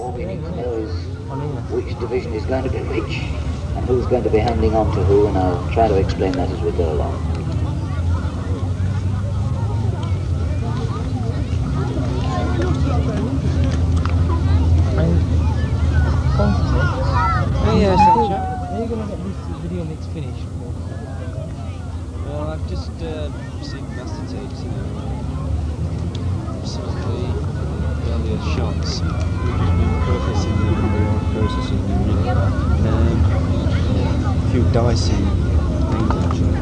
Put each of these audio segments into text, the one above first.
All we need to know is which division is going to be which and who's going to be handing on to who, and I'll try to explain that as we go along. Are you going to get this video mix finished? Well, I've just received master tapes, some of the earlier shots. We've just been processing them, a few dicey things actually.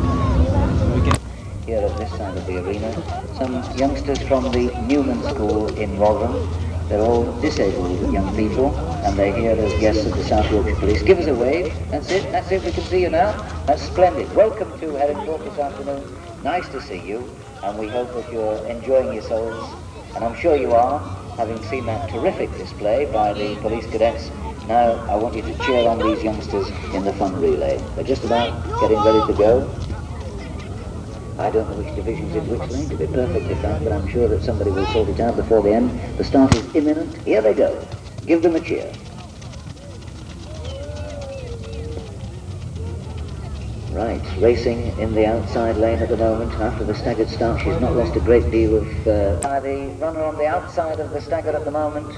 Here at this side of the arena, some youngsters from the Newman School in Rotherham. They're all disabled young people, and they're here as guests of the South Yorkshire Police. Give us a wave. That's it. We can see you now. That's splendid. Welcome to Herringthorpe this afternoon. Nice to see you, and we hope that you're enjoying yourselves, and I'm sure you are, having seen that terrific display by the police cadets. Now I want you to cheer on these youngsters in the fun relay. They're just about getting ready to go. I don't know which division's in which lane, to be perfectly frank, but I'm sure that somebody will sort it out before the end. The start is imminent. Here they go. Give them a cheer. Right, racing in the outside lane at the moment. After the staggered start, she's not lost a great deal of... The runner on the outside of the staggered at the moment,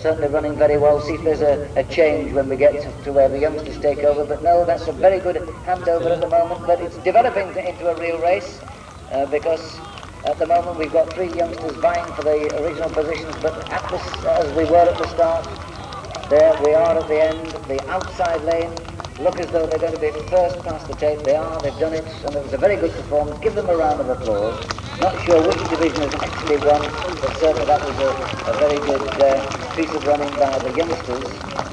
certainly running very well. See if there's a change when we get to where the youngsters take over. But no, that's a very good handover at the moment. But it's developing into a real race because at the moment we've got three youngsters vying for the original positions. But at this, as we were at the start, there we are at the end. The outside lane look as though they're going to be first past the tape. They are. They've done it, and it was a very good performance. Give them a round of applause. Not sure which division has actually won, but certainly that was a very good piece of running by the youngsters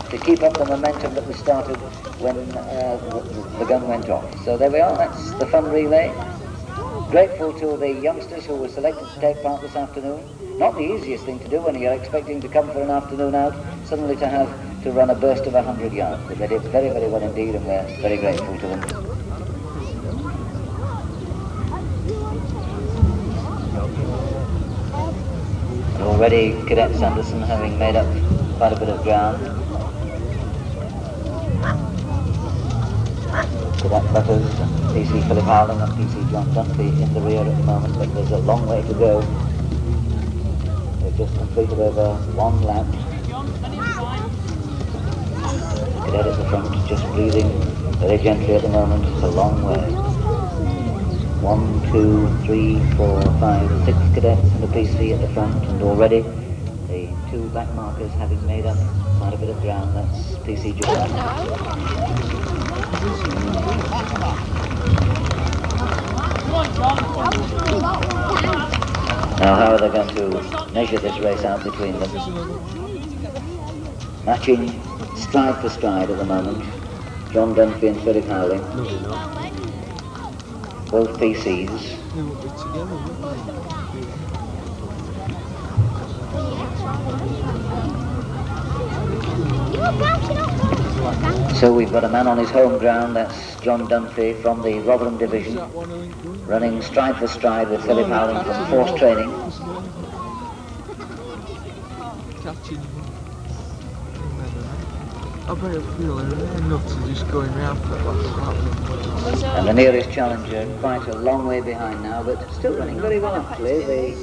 to keep up the momentum that was started when the gun went off. So there we are, that's the fun relay. Grateful to the youngsters who were selected to take part this afternoon. Not the easiest thing to do when you're expecting to come for an afternoon out, suddenly to have to run a burst of 100 yards. But they did very, very well indeed, and we're very grateful to them. Already Cadet Sanderson having made up quite a bit of ground. Cadet Butters, PC Philip Howling and PC John Dunphy in the rear at the moment, but there's a long way to go. They've just completed over one lap. Cadet at the front, just breathing very gently at the moment. It's a long way. 1, 2, 3, 4, 5, 6 cadets and a PC at the front, and already the two back markers having made up quite a bit of ground. That's PC John. Now how are they going to measure this race out between them? Matching stride for stride at the moment. John Dunphy and Philip Howling. Both PCs. So we've got a man on his home ground, that's John Dunphy from the Rotherham division, running stride for stride with Philip Howling from force training. And the nearest challenger quite a long way behind now, but still running very well actually. The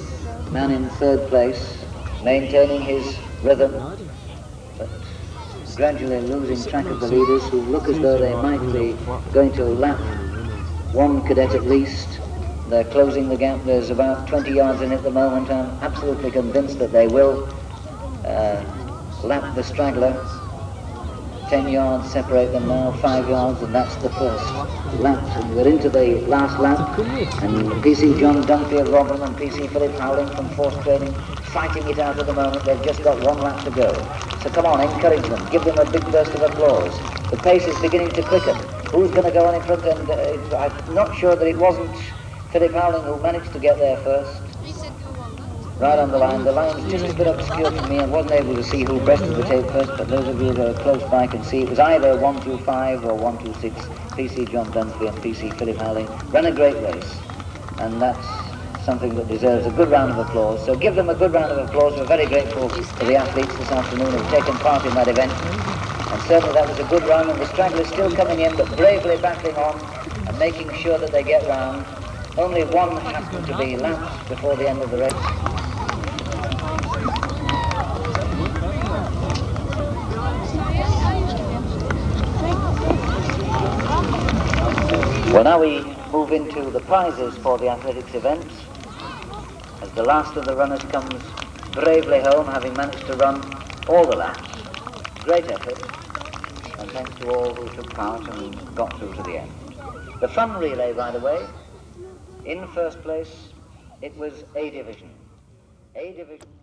man in third place, maintaining his rhythm, but gradually losing track of the leaders, who look as though they might be going to lap one cadet at least. They're closing the gap. There's about 20 yards in at the moment. I'm absolutely convinced that they will lap the straggler. 10 yards separate them now, 5 yards, and that's the first lap. And we're into the last lap, and PC John Dunphy of Rotherham and PC Philip Howling from force training fighting it out at the moment. They've just got one lap to go. So come on, encourage them, give them a big burst of applause. The pace is beginning to quicken. Who's going to go on in front? And I'm not sure that it wasn't Philip Howling who managed to get there first. Right on the line. The line's just a bit obscure for me. I wasn't able to see who breasted the tape first, but those of you that are close by can see it was either 125 or 126. PC John Dunphy and PC Philip Howling ran a great race, and that's something that deserves a good round of applause. So give them a good round of applause. We're very grateful to the athletes this afternoon who've taken part in that event. And certainly that was a good run, and the stragglers still coming in, but bravely battling on and making sure that they get round. Only one happened to be lapsed before the end of the race. Well, now we move into the prizes for the athletics event, as the last of the runners comes bravely home, having managed to run all the laps. Great effort, and thanks to all who took part and got through to the end. The fun relay, by the way, in first place, it was A division. A division.